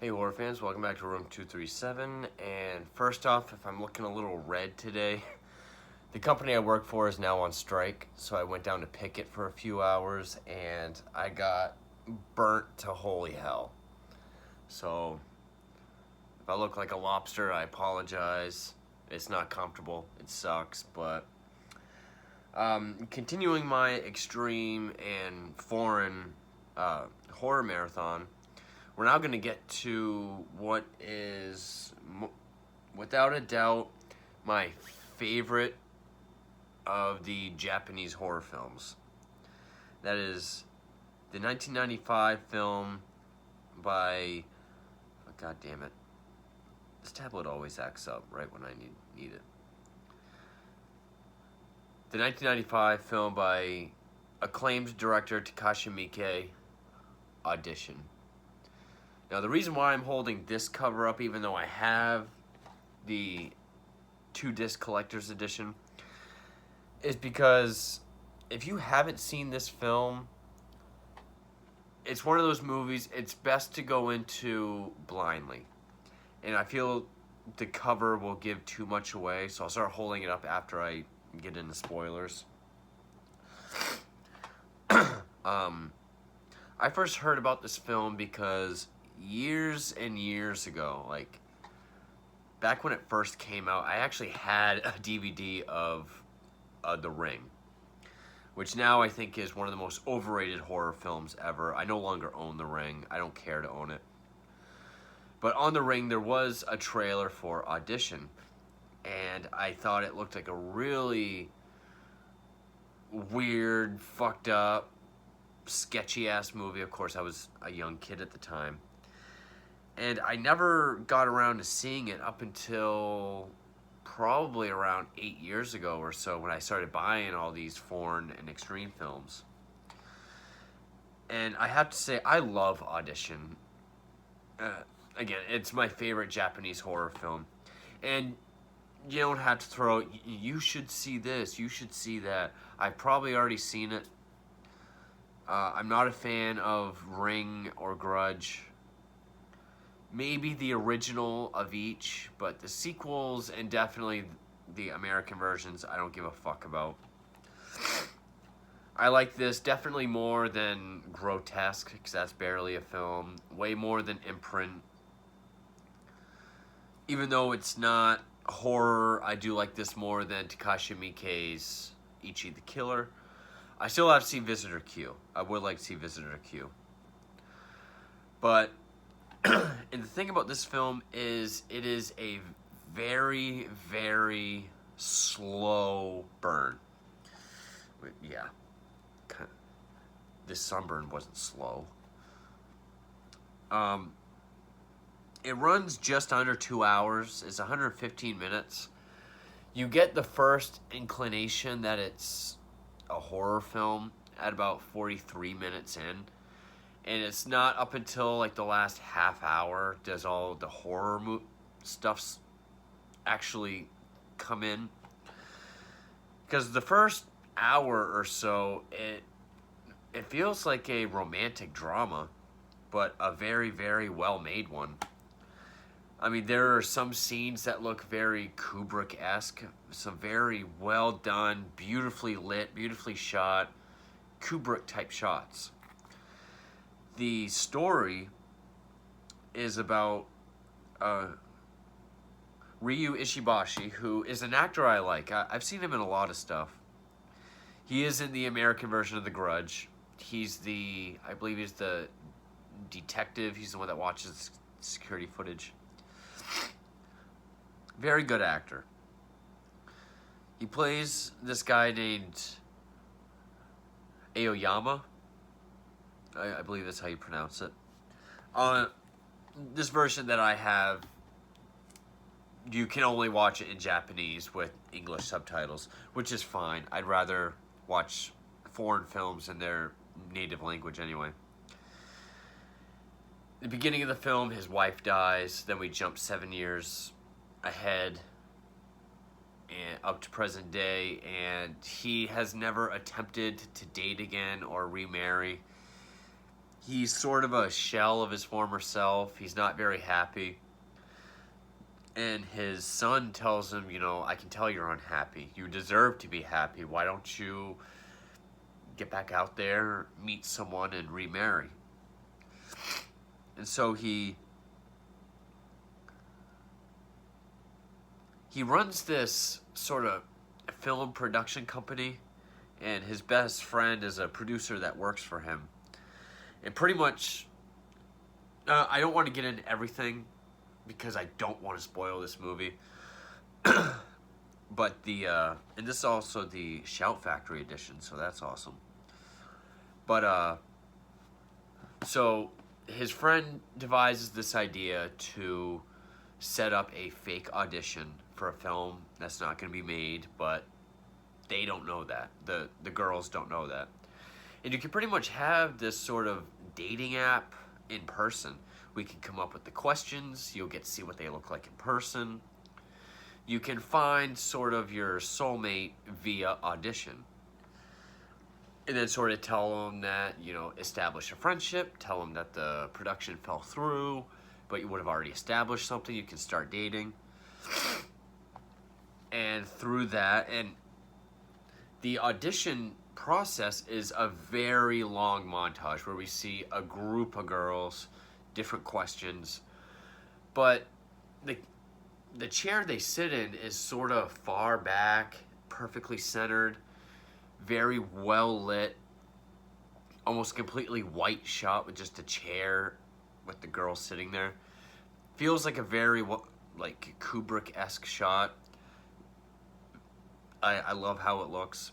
Hey horror fans, welcome back to room 237. And first off, if I'm looking a little red today, the company I work for is now on strike, so I went down to picket for a few hours and I got burnt to holy hell. So if I look like a lobster, I apologize. It's not comfortable, it sucks, but continuing my extreme and foreign horror marathon, we're now going to get to what is, without a doubt, my favorite of the Japanese horror films. That is the 1995 film by, oh, God damn it, this tablet always acts up right when I need it. The 1995 film by acclaimed director Takashi Miike, Audition. Now, the reason why I'm holding this cover up, even though I have the 2-disc collector's edition, is because if you haven't seen this film, it's one of those movies it's best to go into blindly. And I feel the cover will give too much away, so I'll start holding it up after I get into spoilers. I first heard about this film because years and years ago, like back when it first came out, I actually had a DVD of The Ring, which now I think is one of the most overrated horror films ever. I no longer own The Ring. I don't care to own it. But on The Ring, there was a trailer for Audition, and I thought it looked like a really weird, fucked up, sketchy-ass movie. Of course, I was a young kid at the time. And I never got around to seeing it up until probably around 8 years ago or so, when I started buying all these foreign and extreme films. And I have to say, I love Audition. Again, it's my favorite Japanese horror film. And you don't have to throw, you should see this, you should see that. I've probably already seen it. I'm not a fan of Ring or Grudge. Maybe the original of each, but the sequels and definitely the American versions, I don't give a fuck about. I like this definitely more than Grotesque, because that's barely a film. Way more than Imprint. Even though it's not horror, I do like this more than Takashi Miike's Ichi the Killer. I still have to see Visitor Q. I would like to see Visitor Q. But and the thing about this film is it is a very, very slow burn. Yeah. This sunburn wasn't slow. It runs just under 2 hours. It's 115 minutes. You get the first inclination that it's a horror film at about 43 minutes in. And it's not up until like the last half hour does all the horror stuffs actually come in. Because the first hour or so, it feels like a romantic drama, but a very, very well-made one. I mean, there are some scenes that look very Kubrick-esque, some very well-done, beautifully lit, beautifully shot, Kubrick-type shots. The story is about Ryu Ishibashi, who is an actor I like. I've seen him in a lot of stuff. He is in the American version of The Grudge. I believe he's the detective. He's the one that watches security footage. Very good actor. He plays this guy named Aoyama. I believe that's how you pronounce it. This version that I have, you can only watch it in Japanese with English subtitles, which is fine. I'd rather watch foreign films in their native language anyway. The beginning of the film, his wife dies. Then we jump 7 years ahead and up to present day, and he has never attempted to date again or remarry. He's sort of a shell of his former self. He's not very happy. And his son tells him, you know, I can tell you're unhappy. You deserve to be happy. Why don't you get back out there, meet someone, and remarry? And so he runs this sort of film production company, and his best friend is a producer that works for him. And pretty much, I don't want to get into everything because I don't want to spoil this movie. But and this is also the Shout Factory edition, so that's awesome. But so his friend devises this idea to set up a fake audition for a film that's not going to be made, but they don't know that. The girls don't know that. And you can pretty much have this sort of dating app in person. We can come up with the questions. You'll get to see what they look like in person. You can find sort of your soulmate via Audition. And then sort of tell them that, you know, establish a friendship. Tell them that the production fell through, but you would have already established something. You can start dating. And through that, and the audition process is a very long montage where we see a group of girls, different questions, but the chair they sit in is sort of far back, perfectly centered, very well lit, almost completely white shot with just a chair with the girl sitting there. Feels like a very like Kubrick-esque shot. I love how it looks.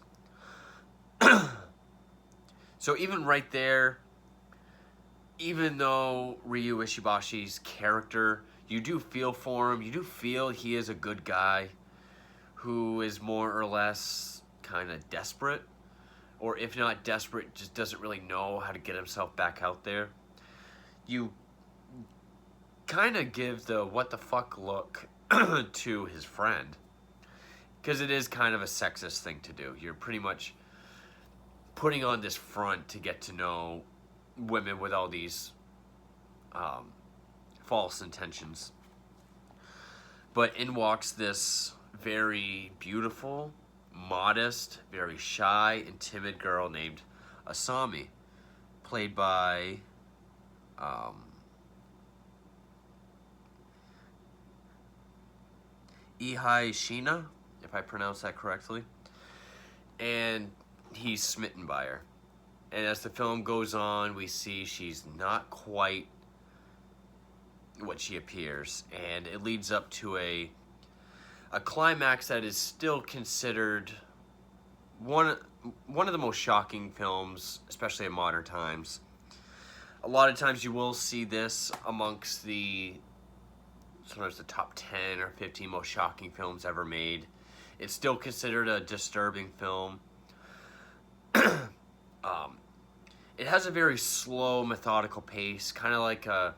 So even right there, even though Ryu Ishibashi's character, you do feel for him. You do feel he is a good guy who is more or less kind of desperate. Or if not desperate, just doesn't really know how to get himself back out there. You kind of give the what the fuck look to his friend. Because it is kind of a sexist thing to do. You're pretty much putting on this front to get to know women with all these false intentions. But in walks this very beautiful, modest, very shy, and timid girl named Asami, played by Ihai Shina, if I pronounce that correctly. And he's smitten by her. And as the film goes on, we see she's not quite what she appears. And it leads up to a climax that is still considered one of the most shocking films, especially in modern times. A lot of times you will see this amongst sometimes the top 10 or 15 most shocking films ever made. It's still considered a disturbing film. It has a very slow, methodical pace, kind of like to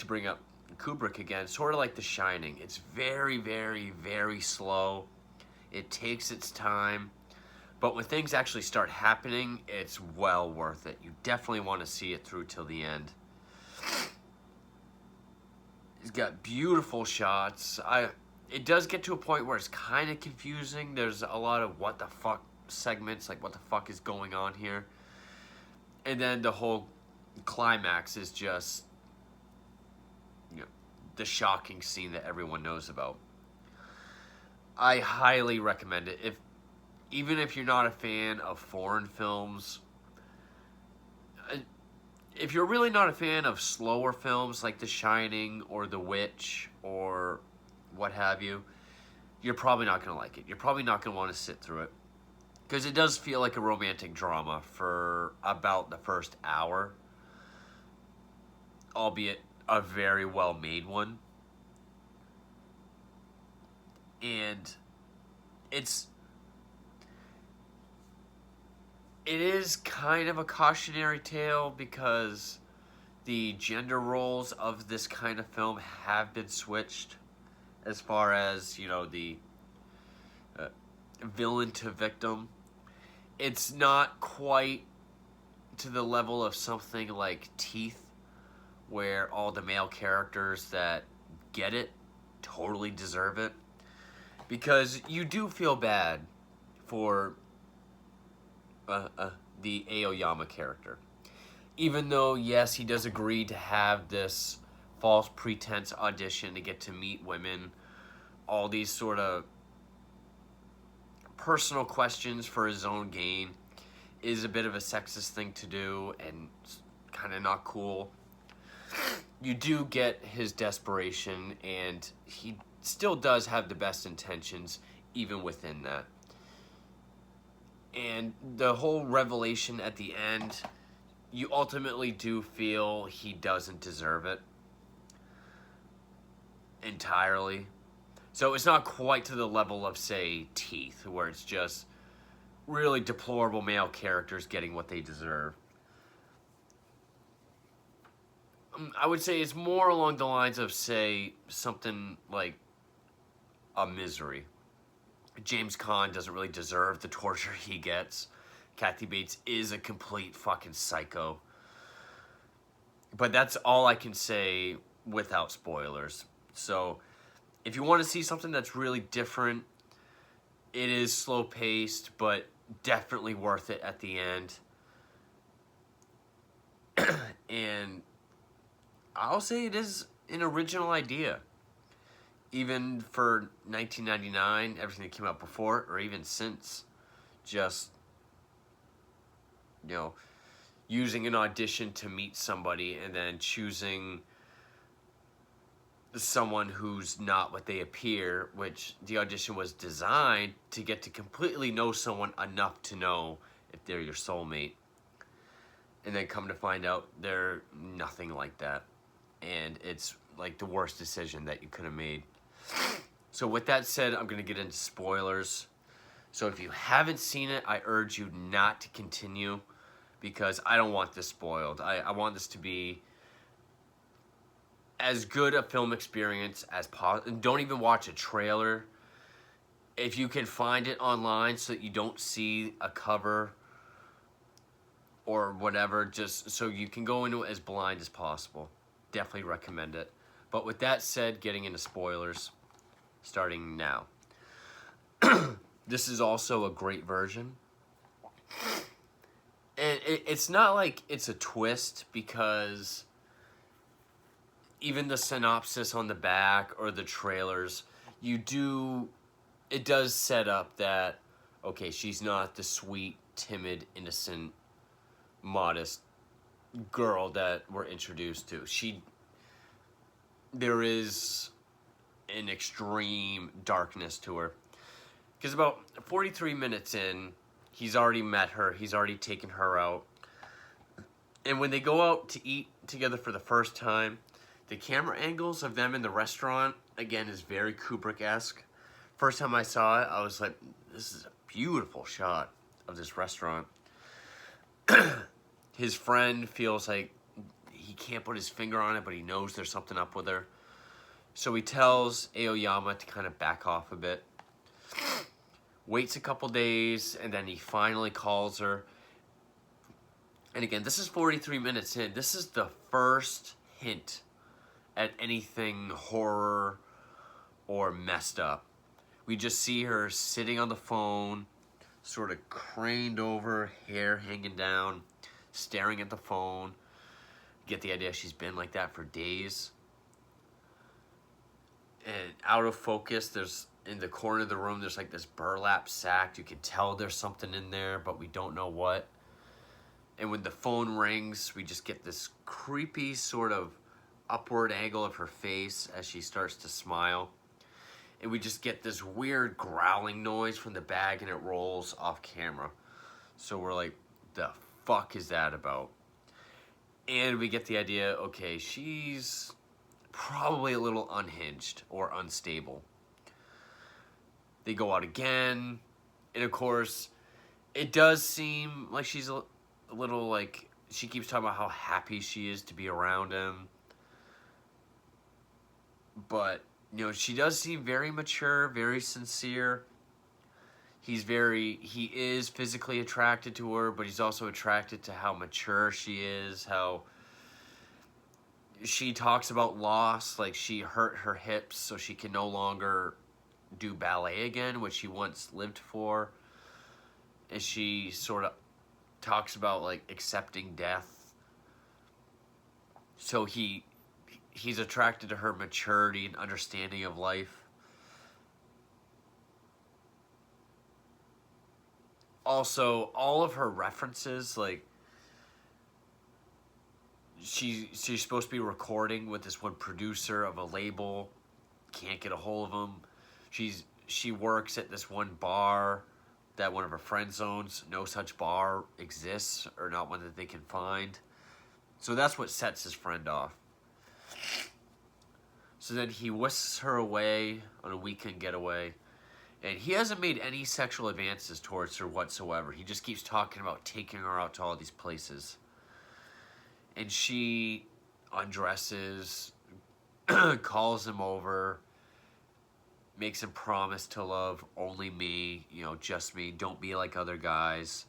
bring up Kubrick again, sort of like The Shining. It's very, very, very slow. It takes its time, but when things actually start happening, it's well worth it. You definitely want to see it through till the end. It's got beautiful shots. It does get to a point where it's kind of confusing. There's a lot of what the fuck segments, like what the fuck is going on here. And then the whole climax is just, you know, the shocking scene that everyone knows about. I highly recommend it. Even if you're not a fan of foreign films, if you're really not a fan of slower films like The Shining or The Witch or what have you, you're probably not going to like it. You're probably not going to want to sit through it. Because it does feel like a romantic drama for about the first hour. Albeit a very well-made one. And it is kind of a cautionary tale because the gender roles of this kind of film have been switched as far as, you know, the villain to victim. It's not quite to the level of something like Teeth, where all the male characters that get it totally deserve it. Because you do feel bad for the Aoyama character. Even though, yes, he does agree to have this false pretense audition to get to meet women, all these sort of personal questions for his own gain is a bit of a sexist thing to do and kind of not cool. You do get his desperation, and he still does have the best intentions even within that. And the whole revelation at the end, you ultimately do feel he doesn't deserve it entirely. So it's not quite to the level of, say, Teeth, where it's just really deplorable male characters getting what they deserve. I would say it's more along the lines of, say, something like a Misery. James Caan doesn't really deserve the torture he gets. Kathy Bates is a complete fucking psycho. But that's all I can say without spoilers. So, if you want to see something that's really different, it is slow-paced, but definitely worth it at the end. And I'll say it is an original idea. Even for 1999, everything that came out before, or even since, just, you know, using an audition to meet somebody and then choosing someone who's not what they appear, which the audition was designed to get to completely know someone enough to know if they're your soulmate. And then come to find out they're nothing like that. And it's like the worst decision that you could have made. So with that said, I'm going to get into spoilers. So if you haven't seen it, I urge you not to continue, because I don't want this spoiled. I want this to be as good a film experience as possible. Don't even watch a trailer. If you can find it online so that you don't see a cover or whatever, just so you can go into it as blind as possible. Definitely recommend it. But with that said, getting into spoilers, starting now. This is also a great version. And it's not like it's a twist, because even the synopsis on the back or the trailers, it does set up that, okay, she's not the sweet, timid, innocent, modest girl that we're introduced to. There is an extreme darkness to her. Because about 43 minutes in, he's already met her. He's already taken her out. And when they go out to eat together for the first time, the camera angles of them in the restaurant, again, is very Kubrick-esque. First time I saw it, I was like, this is a beautiful shot of this restaurant. His friend feels like he can't put his finger on it, but he knows there's something up with her. So he tells Aoyama to kind of back off a bit. Waits a couple days, and then he finally calls her. And again, this is 43 minutes in. This is the first hint at anything horror or messed up. We just see her sitting on the phone, sort of craned over, hair hanging down, staring at the phone. Get the idea she's been like that for days. And out of focus, there's in the corner of the room, there's like this burlap sack. You can tell there's something in there, but we don't know what. And when the phone rings, we just get this creepy sort of upward angle of her face as she starts to smile. And we just get this weird growling noise from the bag, and it rolls off camera. So we're like, the fuck is that about? And we get the idea, okay, she's probably a little unhinged or unstable. They go out again, and of course, it does seem like she's a little, like, she keeps talking about how happy she is to be around him. But, you know, she does seem very mature, very sincere. he is physically attracted to her, but he's also attracted to how mature she is, how she talks about loss, like she hurt her hips so she can no longer do ballet again, which she once lived for. And she sort of talks about like accepting death. So he's attracted to her maturity and understanding of life. Also, all of her references, like she's supposed to be recording with this one producer of a label, can't get a hold of him. She works at this one bar that one of her friends owns. No such bar exists, or not one that they can find. So that's what sets his friend off. So then he whisks her away on a weekend getaway. And he hasn't made any sexual advances towards her whatsoever. He just keeps talking about taking her out to all these places. And she undresses, calls him over, makes him promise to love only me, just me, don't be like other guys.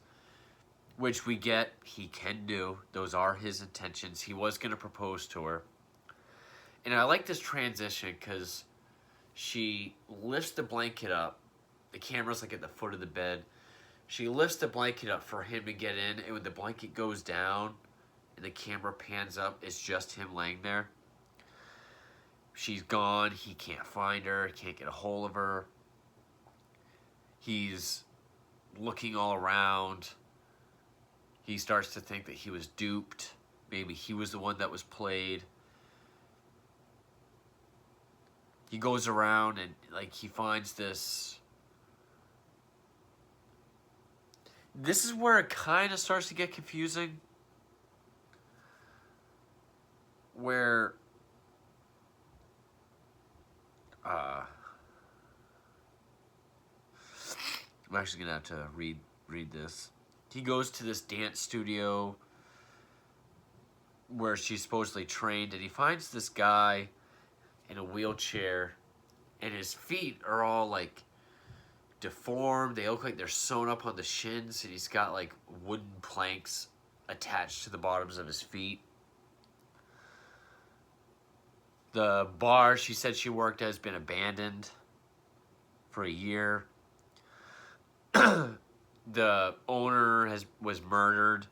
Which we get, he can do. Those are his intentions. He was going to propose to her. And I like this transition because she lifts the blanket up. The camera's like at the foot of the bed. She lifts the blanket up for him to get in, and when the blanket goes down and the camera pans up, it's just him laying there. She's gone. He can't find her. Can't get a hold of her. He's looking all around. He starts to think that he was duped. Maybe he was the one that was played. He goes around and he finds this. This is where it kind of starts to get confusing. Where I'm actually gonna have to read this. He goes to this dance studio where she's supposedly trained, and he finds this guy in a wheelchair, and his feet are all deformed. They look like they're sewn up on the shins, and he's got wooden planks attached to the bottoms of his feet. The bar she said she worked at has been abandoned for a year. The owner was murdered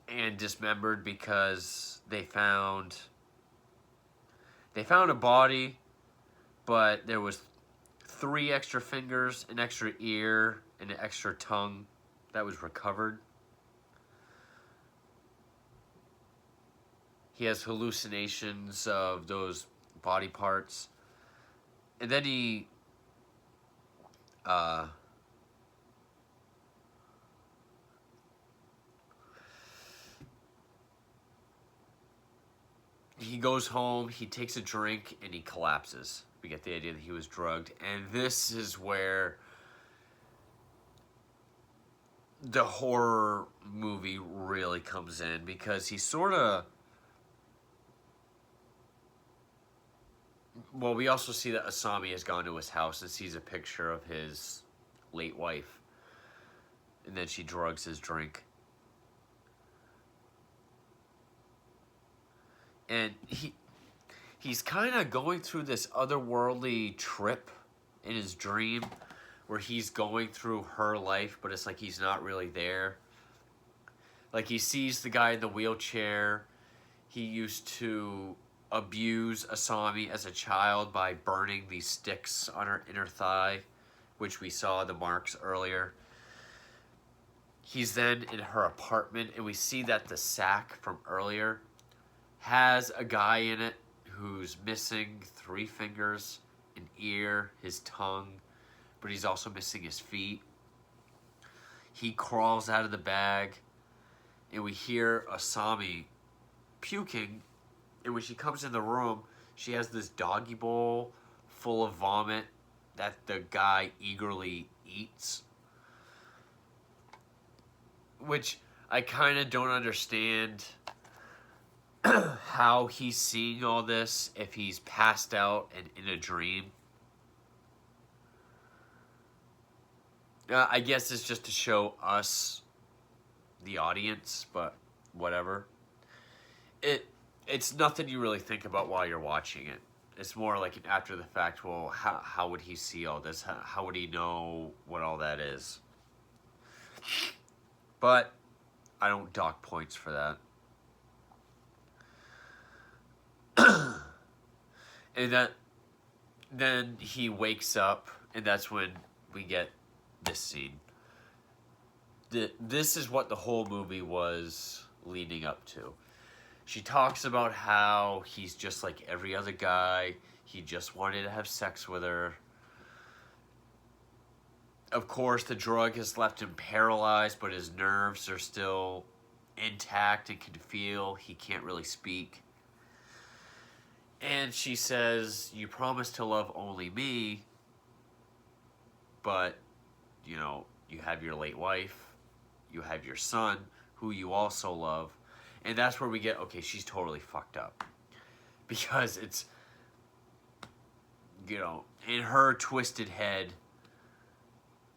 and dismembered because they found a body, but there was 3 extra fingers, an extra ear, and an extra tongue that was recovered. He has hallucinations of those body parts. And then he goes home, he takes a drink, and he collapses. We get the idea that he was drugged. And this is where the horror movie really comes in, because he sort of... Well, we also see that Asami has gone to his house and sees a picture of his late wife. And then she drugs his drink. And he's kind of going through this otherworldly trip in his dream where he's going through her life, but it's like he's not really there. Like, he sees the guy in the wheelchair. He used to abuse Asami as a child by burning these sticks on her inner thigh, which we saw the marks earlier. He's then in her apartment, and we see that the sack from earlier has a guy in it who's missing 3 fingers, an ear, his tongue, but he's also missing his feet. He crawls out of the bag, and we hear Asami puking. And when she comes in the room, she has this doggy bowl full of vomit that the guy eagerly eats. Which I kind of don't understand how he's seeing all this if he's passed out and in a dream. I guess it's just to show us, the audience, but whatever. It it's nothing you really think about while you're watching it. It's more like an after the fact. Well, how would he see all this? How would he know what all that is? But I don't dock points for that. And then he wakes up, and that's when we get this scene. This is what the whole movie was leading up to. She talks about how he's just like every other guy. He just wanted to have sex with her. Of course, the drug has left him paralyzed, but his nerves are still intact and can feel. He can't really speak. And she says, "You promised to love only me, but, you have your late wife, you have your son, who you also love." And that's where we get, okay, she's totally fucked up. Because it's, in her twisted head,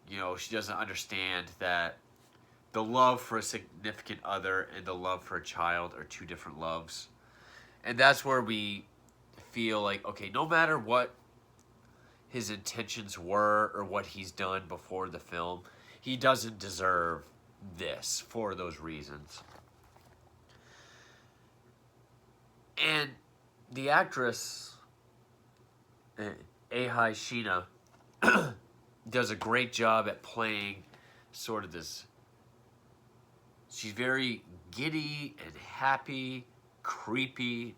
she doesn't understand that the love for a significant other and the love for a child are two different loves. And that's where we feel like, okay, no matter what his intentions were or what he's done before the film, he doesn't deserve this for those reasons. And the actress, Ahai Sheena, does a great job at playing sort of this. She's very giddy and happy, creepy.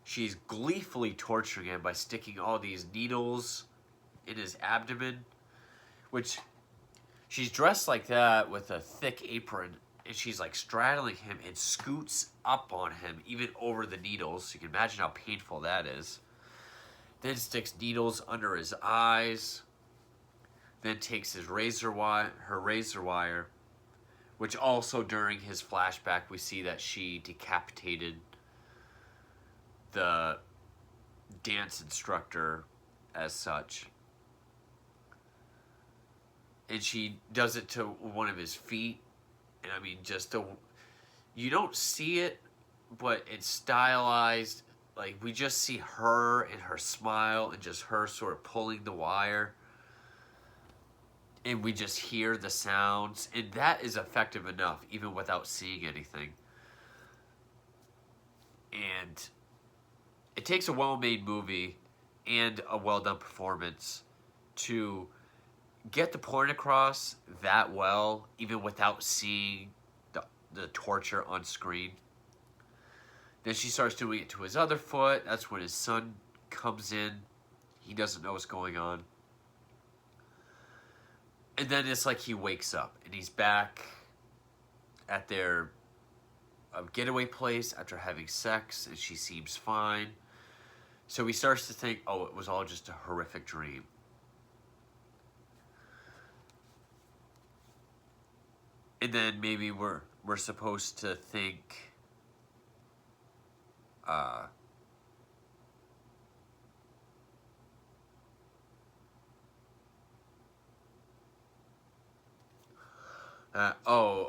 She's gleefully torturing him by sticking all these needles in his abdomen, which she's dressed like that with a thick apron, and she's like straddling him and scoots up on him, even over the needles. You can imagine how painful that is. Then sticks needles under his eyes. Then takes her razor wire, which also during his flashback we see that she decapitated the dance instructor as such. And she does it to one of his feet. And I mean, you don't see it, but it's stylized. Like, we just see her and her smile and just her sort of pulling the wire. And we just hear the sounds. And that is effective enough, even without seeing anything. And it takes a well-made movie and a well-done performance to get the point across that well, even without seeing the torture on screen. Then she starts doing it to his other foot. That's when his son comes in. He doesn't know what's going on. And then it's like he wakes up and he's back at their getaway place after having sex, and she seems fine. So he starts to think, oh, it was all just a horrific dream. And then maybe we're supposed to think, oh,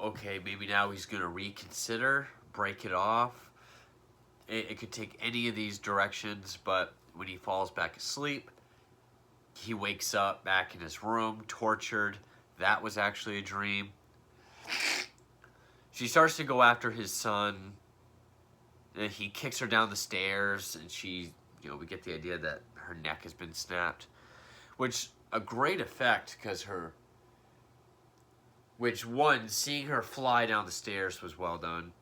okay, maybe now he's going to reconsider, break it off. It could take any of these directions, but when he falls back asleep, he wakes up back in his room, tortured. That was actually a dream. She starts to go after his son. And he kicks her down the stairs, and we get the idea that her neck has been snapped. Which, a great effect, because seeing her fly down the stairs was well done.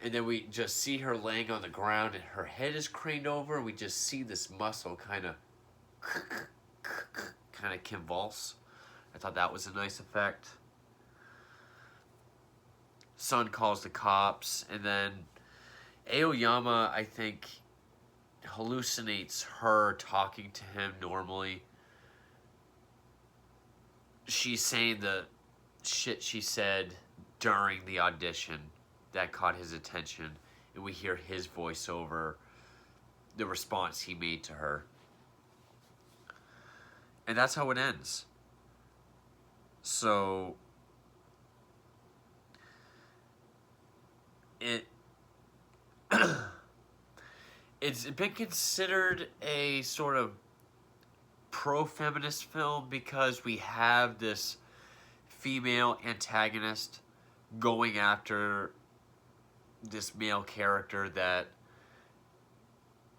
And then we just see her laying on the ground, and her head is craned over. We just see this muscle kind of convulse. I thought that was a nice effect. Son calls the cops, and then Aoyama, I think, hallucinates her talking to him normally. She's saying the shit she said during the audition that caught his attention, and we hear his voice over the response he made to her. And that's how it ends. So it it's been considered a sort of pro-feminist film because we have this female antagonist going after this male character that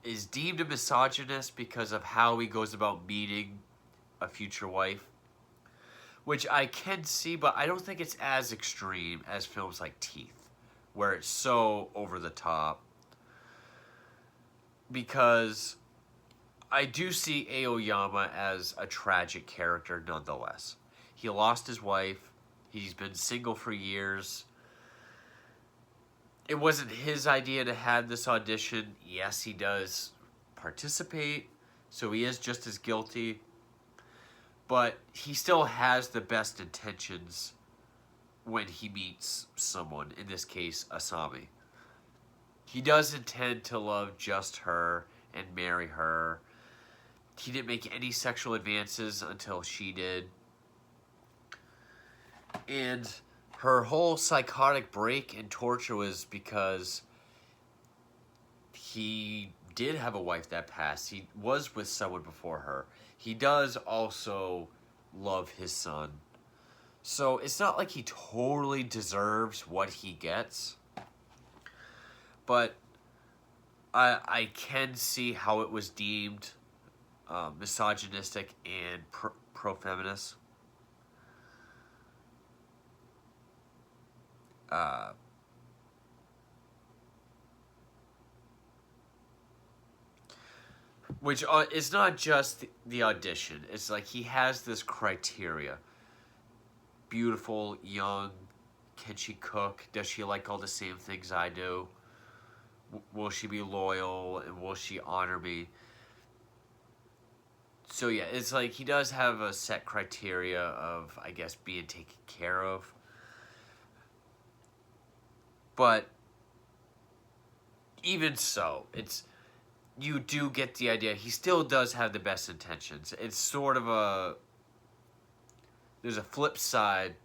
is deemed a misogynist because of how he goes about meeting a future wife, which I can see, but I don't think it's as extreme as films like Teeth, where it's so over the top. Because I do see Aoyama as a tragic character nonetheless. He lost his wife. He's been single for years. It wasn't his idea to have this audition. Yes, he does participate, so he is just as guilty. But he still has the best intentions when he meets someone, in this case, Asami. He does intend to love just her and marry her. He didn't make any sexual advances until she did. And her whole psychotic break and torture was because he did have a wife that passed. He was with someone before her. He does also love his son. So it's not like he totally deserves what he gets. But I can see how it was deemed misogynistic and pro-feminist. Which is not just the audition. It's like he has this criteria. Beautiful, young, can she cook? Does she like all the same things I do? Will she be loyal? And will she honor me? So yeah, it's like he does have a set criteria of, I guess, being taken care of. But even so, you do get the idea. He still does have the best intentions. It's sort of there's a flip side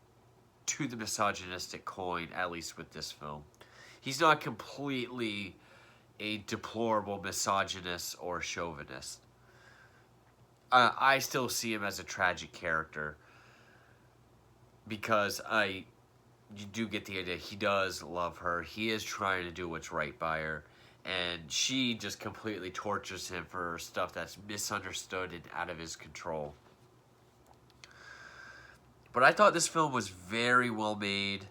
to the misogynistic coin, at least with this film. He's not completely a deplorable misogynist or chauvinist. I still see him as a tragic character because you do get the idea he does love her. He is trying to do what's right by her. And she just completely tortures him for stuff that's misunderstood and out of his control. But I thought this film was very well made.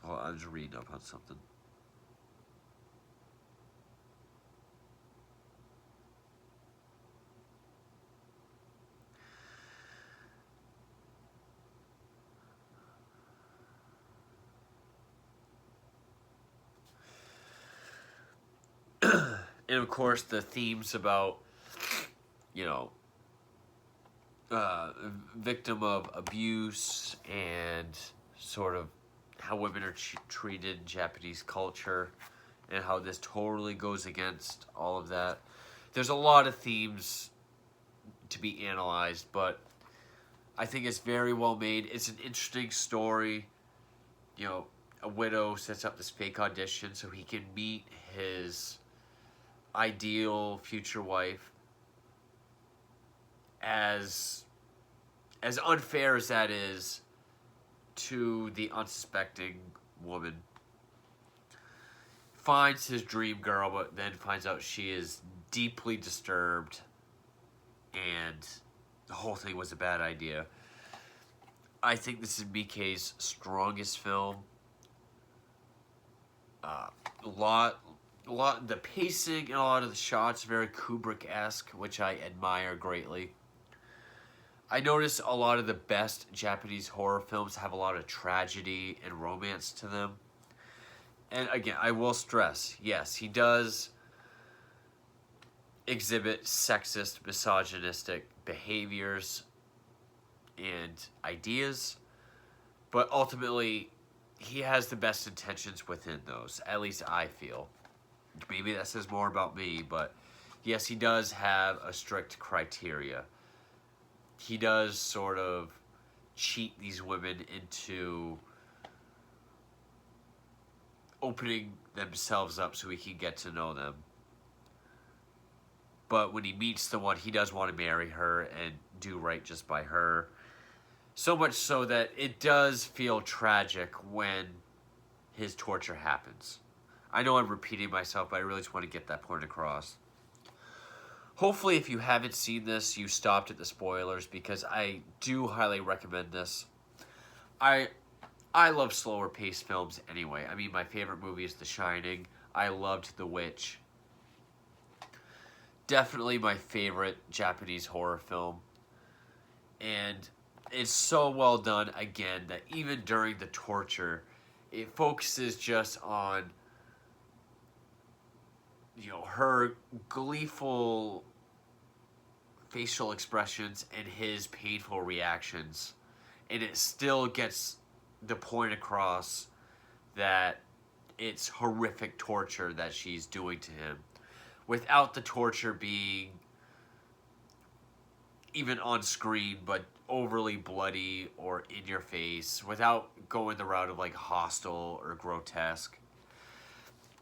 Hold on, I'm just reading up on something. And of course, the themes about, you know, victim of abuse and sort of how women are treated in Japanese culture and how this totally goes against all of that. There's a lot of themes to be analyzed, but I think it's very well made. It's an interesting story. You know, a widow sets up this fake audition so he can meet his ideal future wife. As unfair as that is to the unsuspecting woman, finds his dream girl, but then finds out she is deeply disturbed and the whole thing was a bad idea. I think this is Miike's strongest film. The pacing and a lot of the shots very Kubrick-esque, which I admire greatly. I notice a lot of the best Japanese horror films have a lot of tragedy and romance to them. And again, I will stress, yes, he does exhibit sexist, misogynistic behaviors and ideas, but ultimately he has the best intentions within those. At least I feel. Maybe that says more about me, but yes, he does have a strict criteria. He does sort of cheat these women into opening themselves up so he can get to know them. But when he meets the one, he does want to marry her and do right just by her. So much so that it does feel tragic when his torture happens. I know I'm repeating myself, but I really just want to get that point across. Hopefully, if you haven't seen this, you stopped at the spoilers, because I do highly recommend this. I love slower paced films anyway. I mean, my favorite movie is The Shining. I loved The Witch. Definitely my favorite Japanese horror film. And it's so well done, again, that even during the torture, it focuses just on, you know, her gleeful facial expressions and his painful reactions. And it still gets the point across that it's horrific torture that she's doing to him, without the torture being even on screen, but overly bloody or in your face, without going the route of like hostile or grotesque.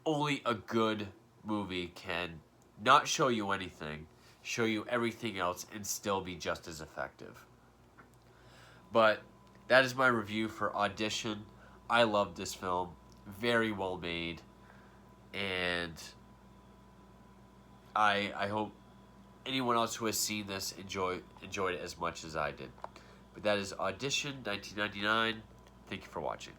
Only a good movie can not show you anything, show you everything else, and still be just as effective. But that is my review for Audition. I love this film. Very well made. And I hope anyone else who has seen this enjoyed it as much as I did. But that is Audition 1999. Thank you for watching.